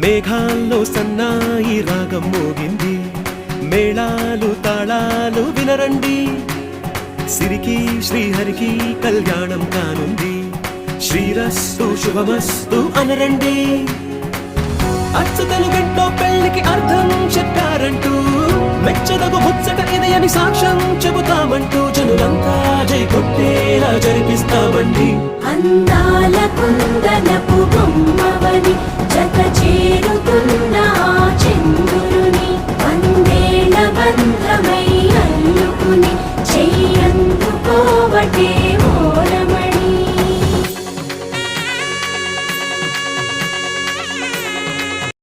మేఘాల్లో సన్నాయి రాగం మోగింది, మేళాలు తాళాలు వినరండి. సిరికి శ్రీహరికి కళ్యాణం కానుంది, శ్రీరస్తు శుభమస్తు అనరండి. అచ్చతలు గంటో పెళ్లికి అర్థం చెప్పారంటూ, మెచ్చదగు ముచ్చట ఇది అని సాక్ష్యం చెబుతామంటూ, జనులంతా జై కొట్టేలా జరిపిస్తామండి. అందాల కుందనపు బొమ్మవని జత చేరు